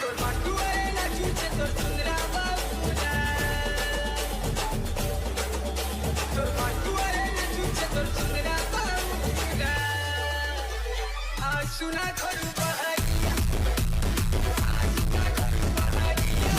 তোর পাটুয়ারে নাচুছে তোর চুংরা বাবুরা তোর পাটুয়ারে নাচুছে তোর চুংরা বাবুরা আসুনা ঘরু বাহারিয়া আসুনা ঘরু বাহারিয়া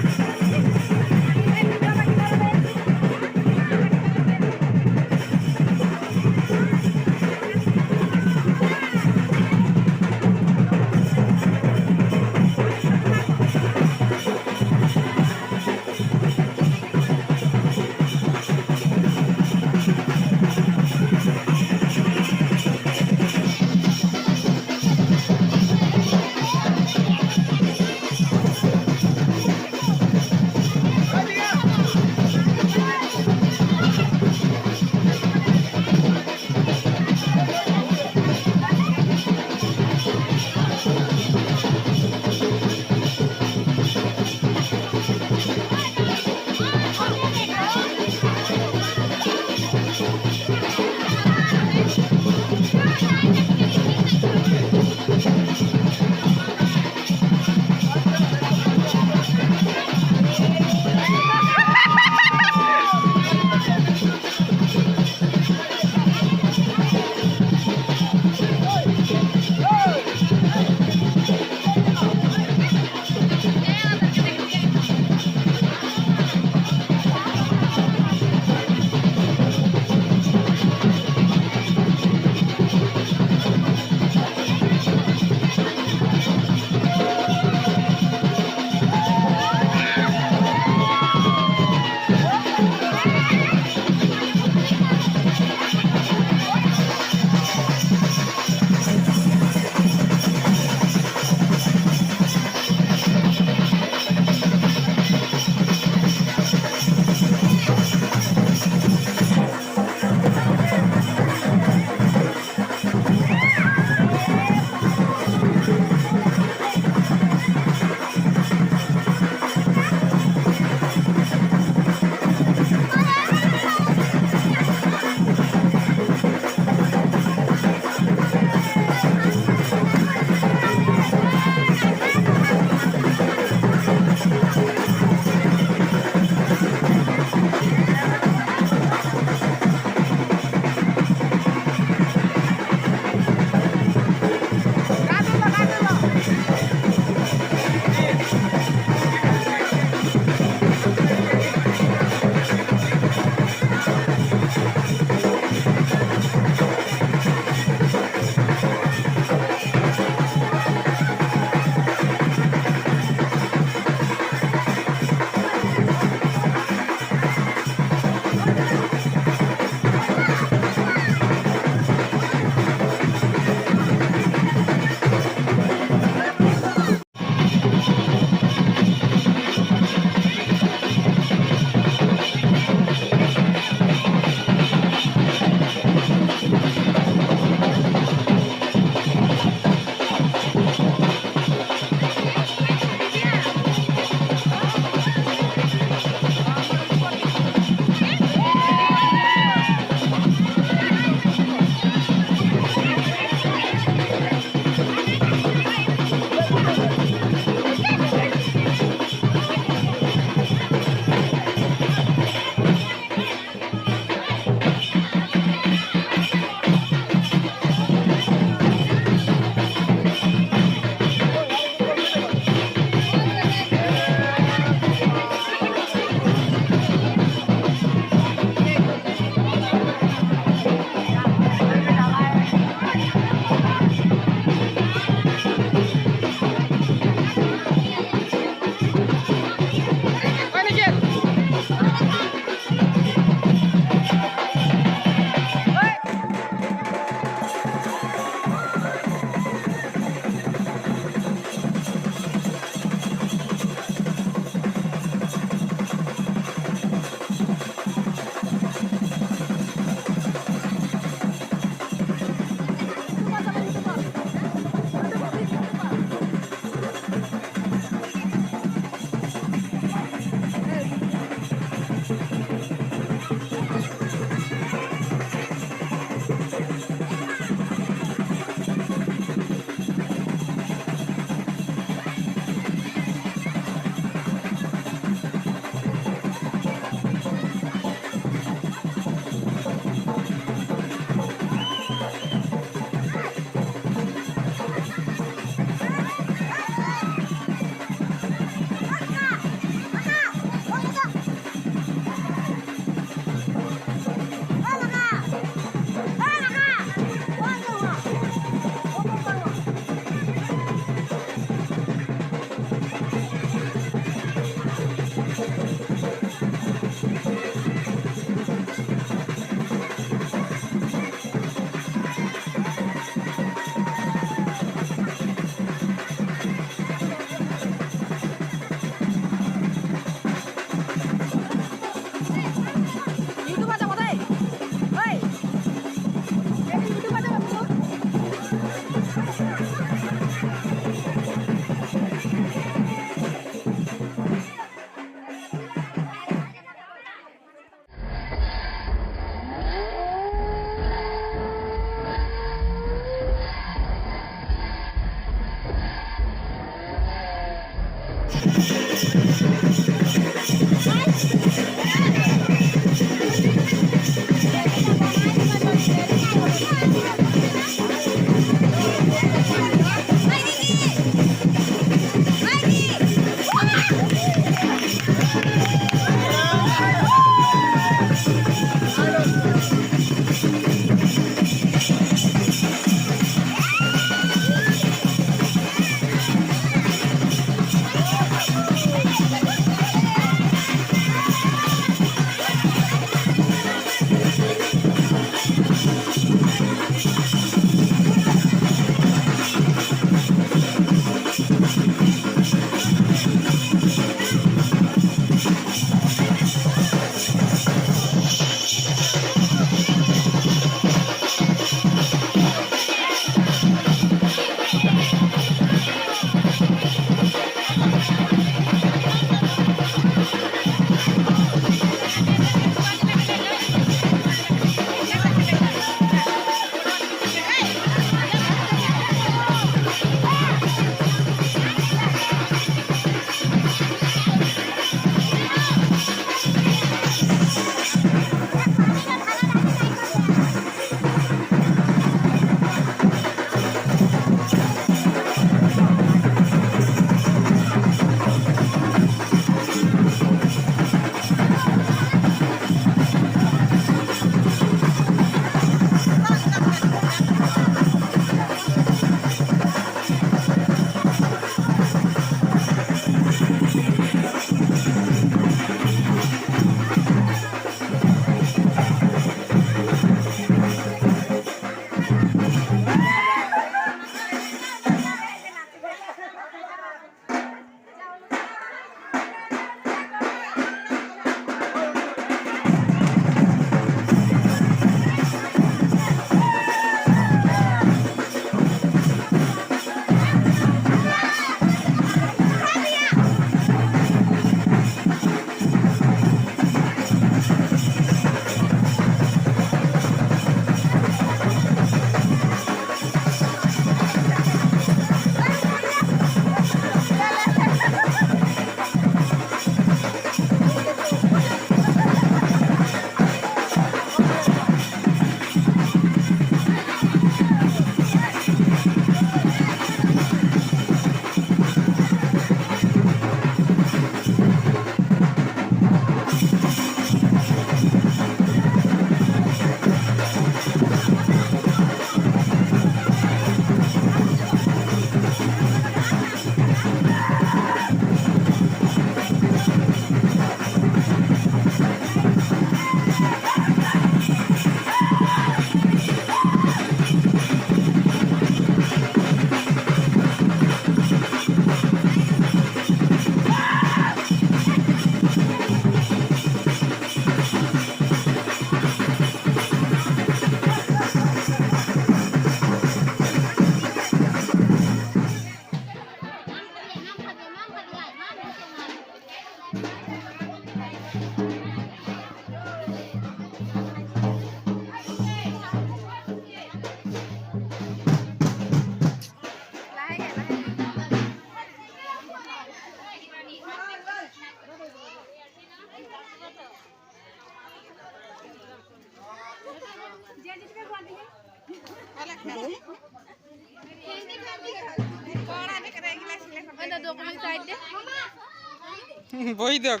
বই দেখ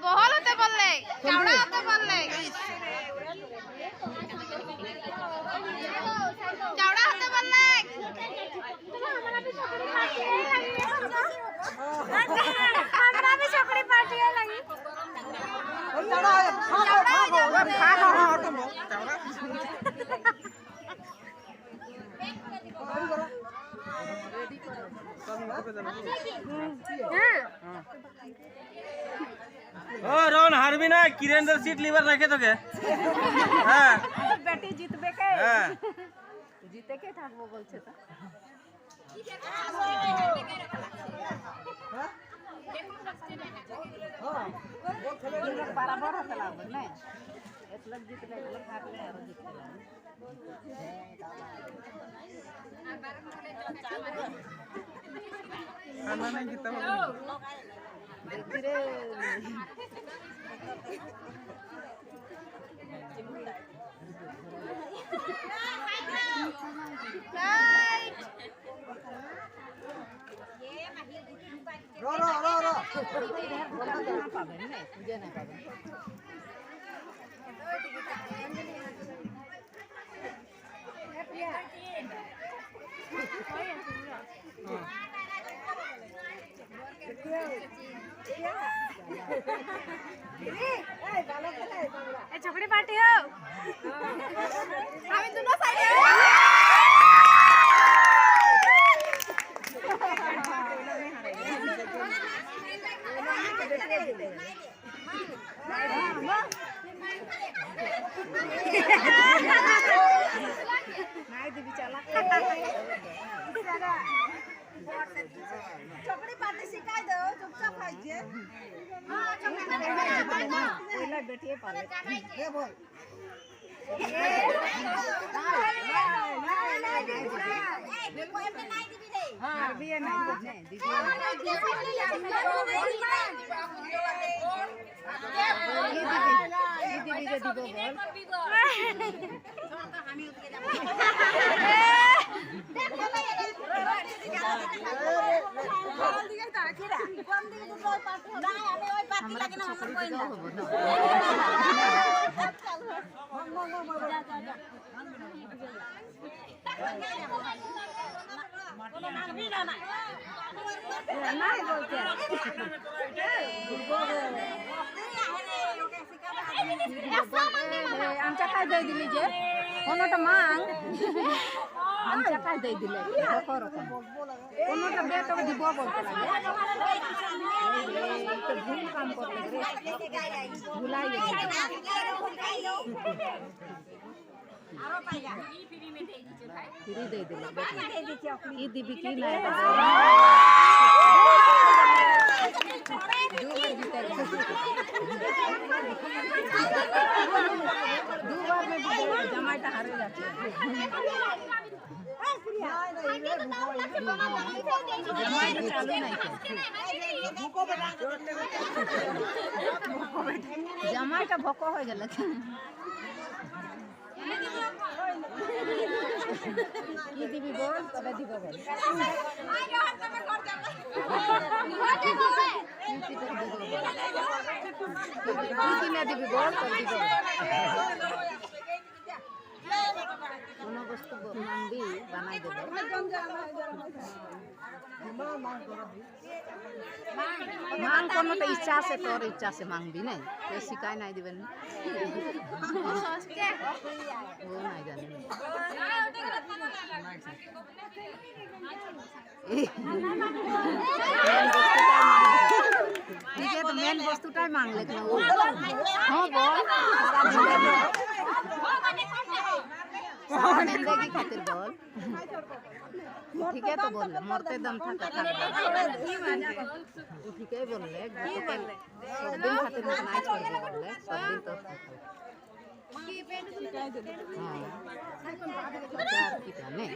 বহল হতে বললে চাওড়া হতে বললে চাওড়া হতে বললে আমরা भी चकड़ी पार्टी है लगी चावड़ा ओ रोन हारबी ना किरेंद्र सीट लीवर रखे तो के हां बेटी जीतबे के हां जीते के থাকবো বলছে তো बराबर होता लागल ना एक लोग जीतले एक लोग हारले और जीतले खाना नहीं जीता देखी रे रो रो रो रो पाबे नहीं पूजे नहीं पाबे चकड़ी पार्टी हो हम दोनों साइड चकड़ी पार्टी सिखाई दो चुपचाप खाइए हां चकड़ी पहले बेटिए पाले ये बोल हां भी नहीं दीदी दीदी के दीदी बोल हामी उठके যাব आमच्या काय दे दिली जे कोणोटा मांग आमच्या काय दे दिले खरो कोणोटा बे तो दिबो बोलते लागे तो भूल काम करते रे भुलाई गेली आरो पाइगा ई फ्री में दे दीजिए भाई फ्री दे दिले ई दीबी की ना दो बार जीते दो बार में जमाटा हारे जाते जमाटा चालू नहीं जमाटा भोको हो गल की दीबी बोल तबे दीबो बोल की ना दीबी बोल तब दीबो कोनो वस्तु मंदी बनाई देबो मांग कोनो तो इच्छा से तोर इच्छा से मांग भी नहीं कोई शिकायत नहीं दिबन वो नहीं जाने ठीक है तो मेन वस्तुटाই मांग लेकिन वो हां बोल जिंदगी खातिर बोल ठीक है तो बोल मरते दम तक ठीक है बोल ले सब दिन खातिर नाच कर बोल ले सब दिन तो चार की जाने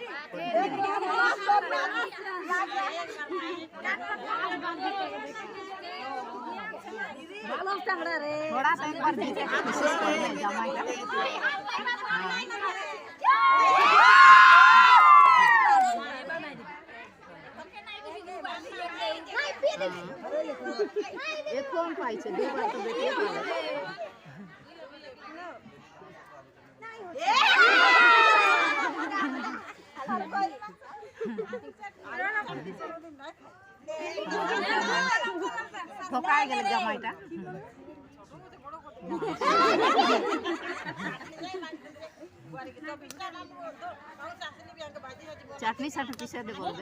थोड़ा सा एक बार जीते के कोशिश कर ले जमाई का एक कौन पाई छे दो बार तो बेटे ठोकाय गेल जमाईटा चाटनी साथ पीसे दे बोल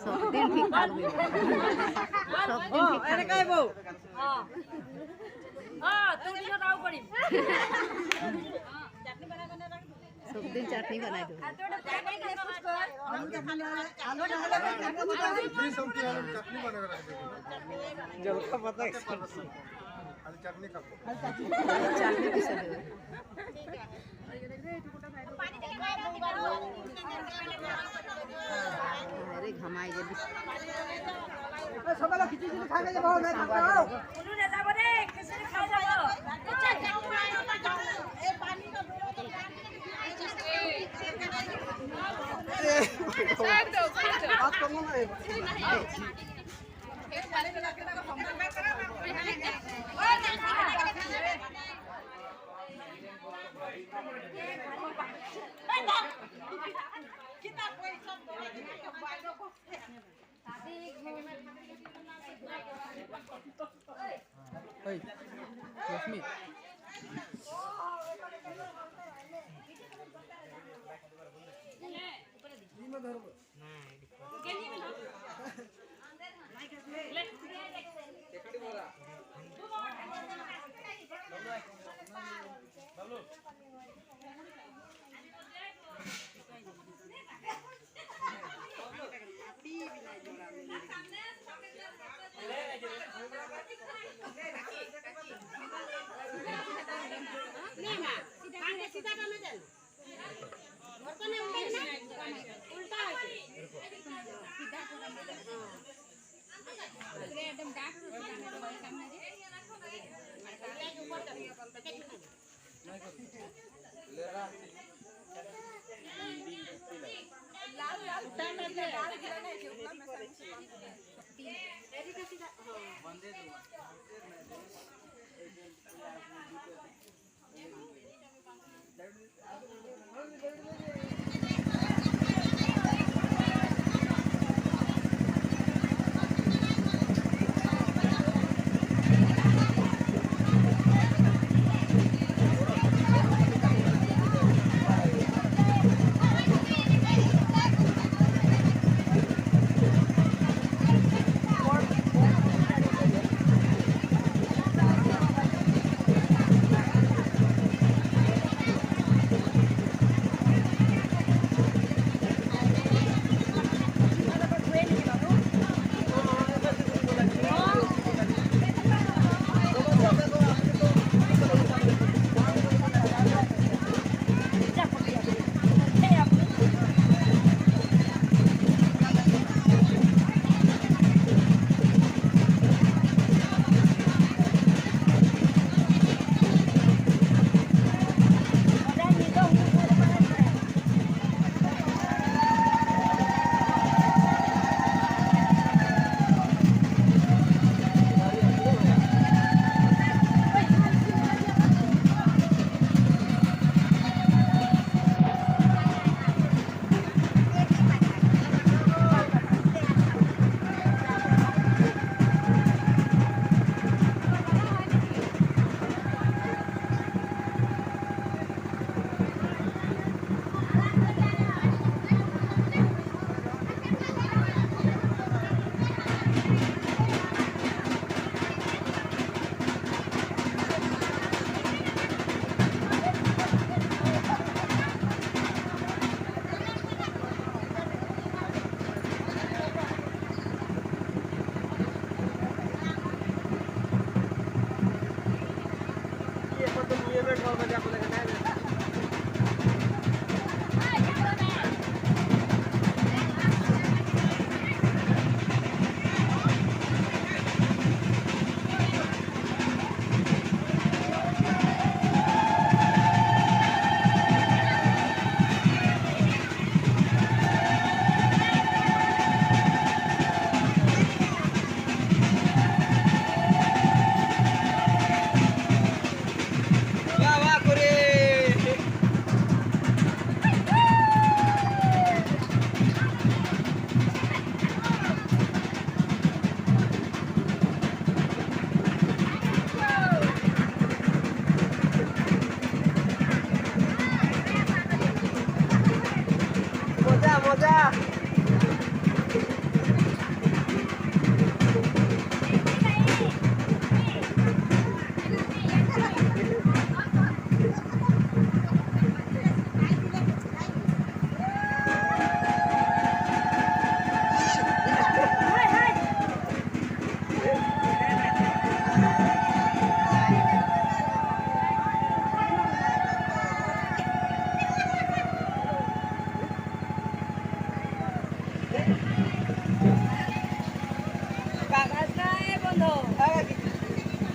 सब दिन ठीक ठाक हो सब दिन ठीक ठाक काय बो हां तू दिनो राव पड़ी सब दिन चटनी बनाई दो जब का पता है चटनी का चटनी पीसे दे अरे घमाई जे सबला खिचड़ी खा के जाओ मैं खाता हूं उन्होंने ले जाओ रे खिचड़ी खा जाओ ए पानी का बात करना ना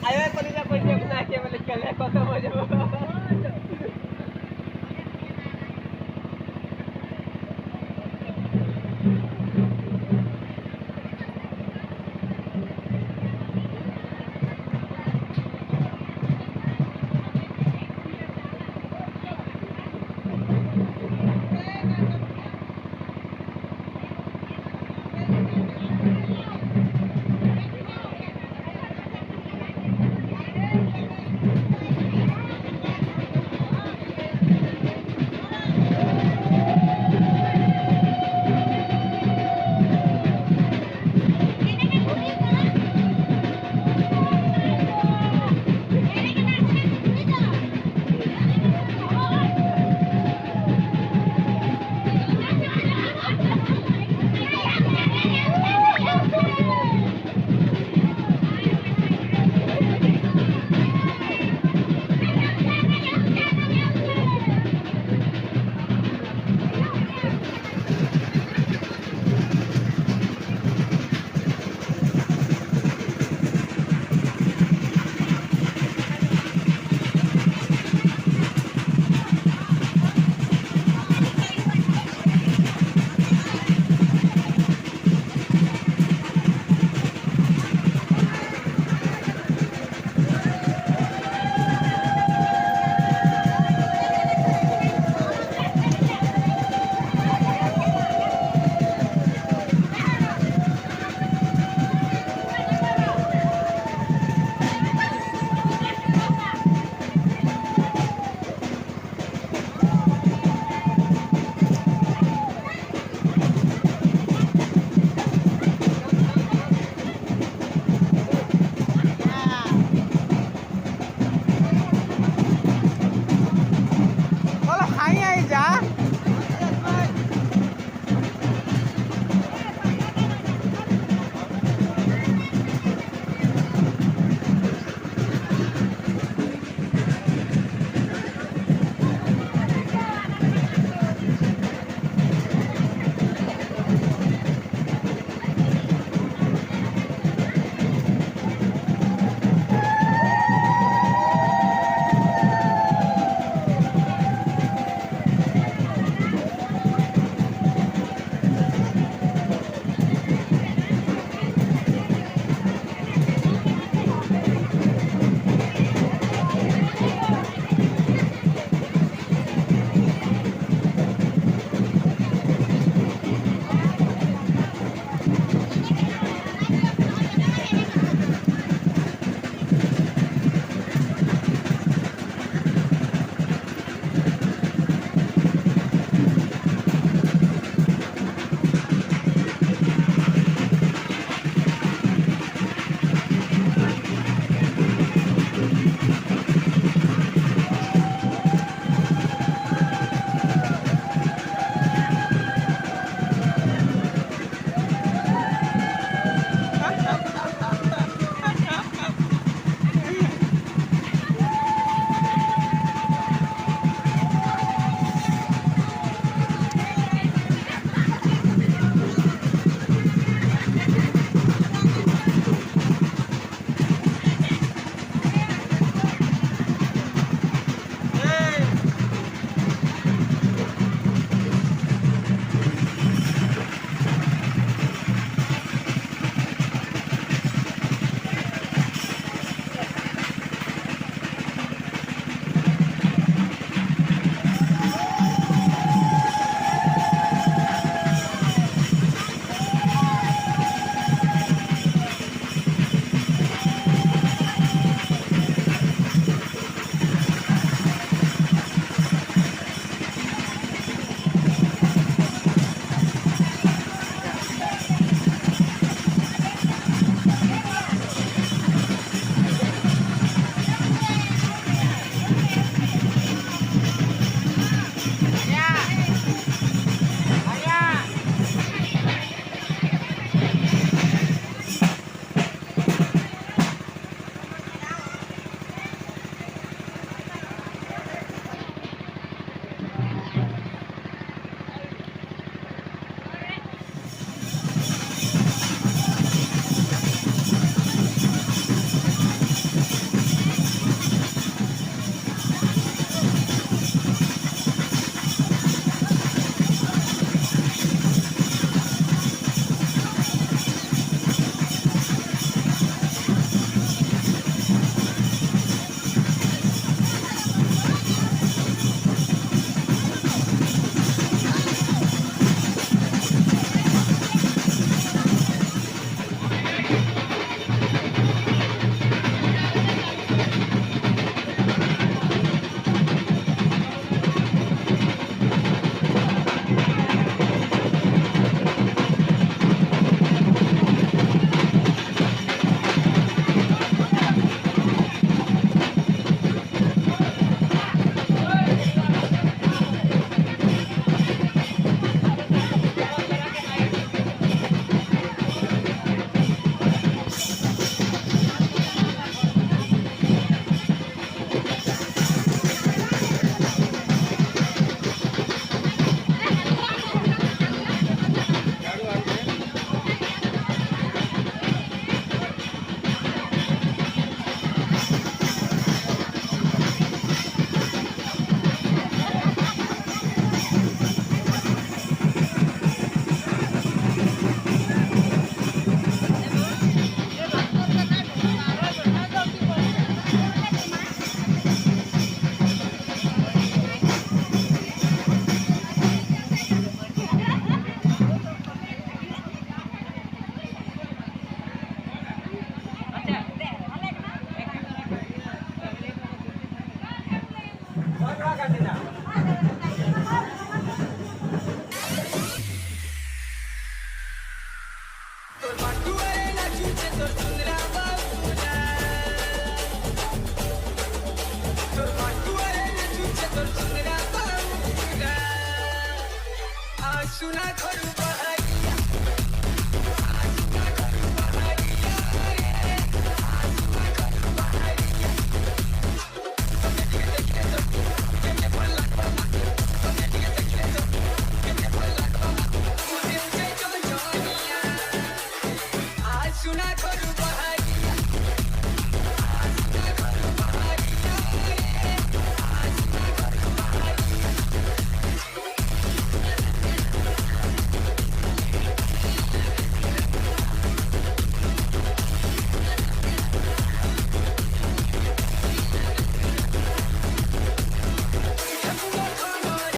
আয়ো কলিজা কইছে না কে বলে খেলে কত মজা